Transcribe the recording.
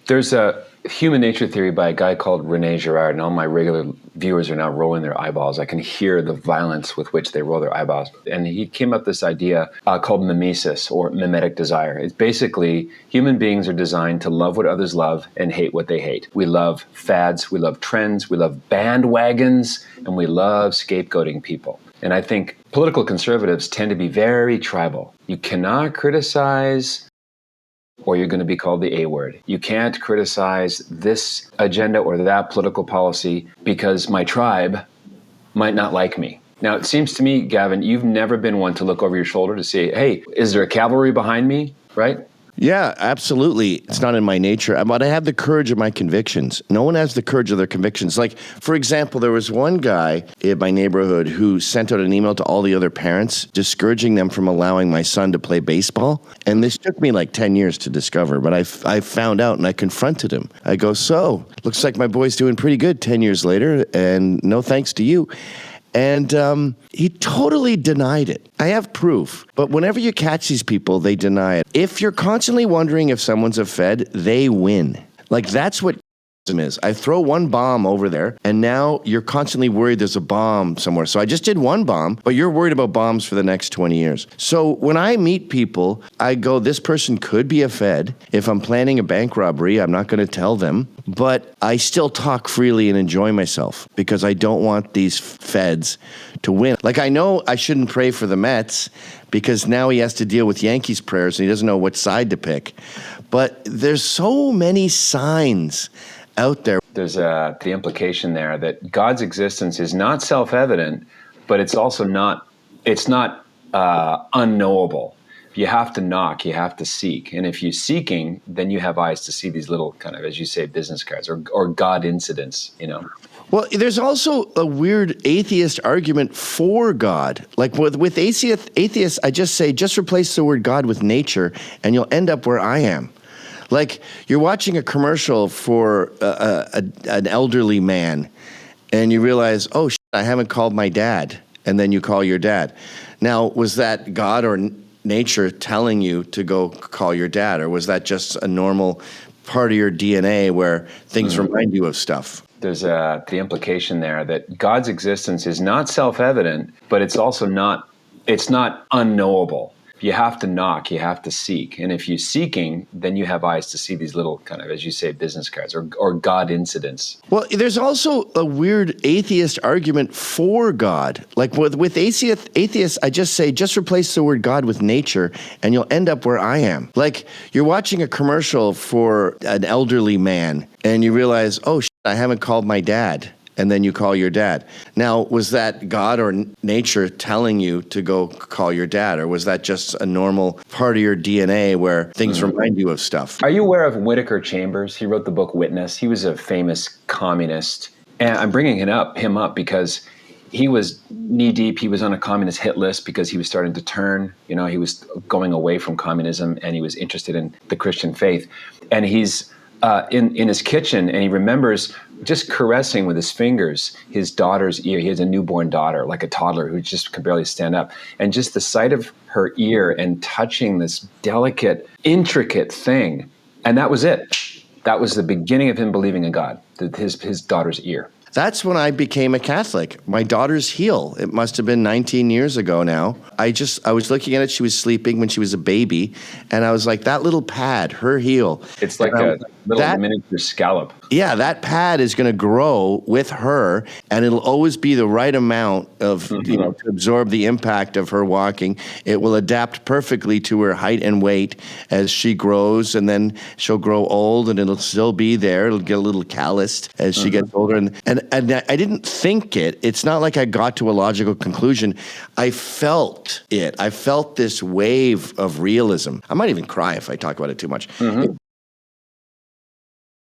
There's a human nature theory by a guy called Rene Girard, and all my regular viewers are now rolling their eyeballs. I can hear the violence with which they roll their eyeballs. And he came up with this idea called mimesis, or mimetic desire. It's basically human beings are designed to love what others love and hate what they hate. We love fads, we love trends, we love bandwagons, and we love scapegoating people. And I think political conservatives tend to be very tribal. You cannot criticize, or you're going to be called the A word. You can't criticize this agenda or that political policy because my tribe might not like me. Now, it seems to me, Gavin, you've never been one to look over your shoulder to say, hey, is there a cavalry behind me, right? Yeah, absolutely. It's not in my nature, but I have the courage of my convictions. No one has the courage of their convictions. Like, for example, there was one guy in my neighborhood who sent out an email to all the other parents discouraging them from allowing my son to play baseball. And this took me like 10 years to discover, but I found out and I confronted him. I go, so, looks like my boy's doing pretty good 10 years later, and no thanks to you. And he totally denied it. I have proof. But whenever you catch these people, they deny it. If you're constantly wondering if someone's a Fed, they win. Like, that's what is. I throw one bomb over there, and now you're constantly worried there's a bomb somewhere. So I just did one bomb, but you're worried about bombs for the next 20 years. So when I meet people, I go, this person could be a Fed. If I'm planning a bank robbery, I'm not going to tell them. But I still talk freely and enjoy myself because I don't want these Feds to win. Like, I know I shouldn't pray for the Mets because now he has to deal with Yankees prayers and he doesn't know what side to pick. But there's so many signs out there. There's the implication there that God's existence is not self-evident, but it's also not unknowable. You have to knock, you have to seek. And if you're seeking, then you have eyes to see these little kind of, as you say, business cards or God incidents, you know. Well, there's also a weird atheist argument for God. Like with atheists, I just say, just replace the word God with nature and you'll end up where I am. Like, you're watching a commercial for an elderly man, and you realize, oh, shit, I haven't called my dad, and then you call your dad. Now, was that God or nature telling you to go call your dad, or was that just a normal part of your DNA where things remind you of stuff? There's the implication there that God's existence is not self-evident, but it's also not unknowable. You have to knock, you have to seek. And if you're seeking, then you have eyes to see these little kind of, as you say, business cards or God incidents. Well, there's also a weird atheist argument for God. Like with atheists, I just say, just replace the word God with nature and you'll end up where I am. Like, you're watching a commercial for an elderly man and you realize, oh, shit, I haven't called my dad. And then you call your dad. Now, was that God or nature telling you to go call your dad? Or was that just a normal part of your DNA where things remind you of stuff? Are you aware of Whittaker Chambers? He wrote the book Witness. He was a famous communist. And I'm bringing him up because he was knee-deep. He was on a communist hit list because he was starting to turn. You know, he was going away from communism and he was interested in the Christian faith. And he's in his kitchen, and he remembers just caressing with his fingers his daughter's ear. He has a newborn daughter, like a toddler who just can barely stand up. And just the sight of her ear and touching this delicate, intricate thing. And that was it. That was the beginning of him believing in God, his daughter's ear. That's when I became a Catholic. My daughter's heel. It must have been 19 years ago now. I was looking at it. She was sleeping when she was a baby. And I was like, that little pad, her heel. It's like a little miniature scallop. Yeah, that pad is going to grow with her, and it'll always be the right amount of, to absorb the impact of her walking. It will adapt perfectly to her height and weight as she grows, and then she'll grow old, and it'll still be there. It'll get a little calloused as she gets older. And I didn't think it. It's not like I got to a logical conclusion. I felt it. I felt this wave of realism. I might even cry if I talk about it too much.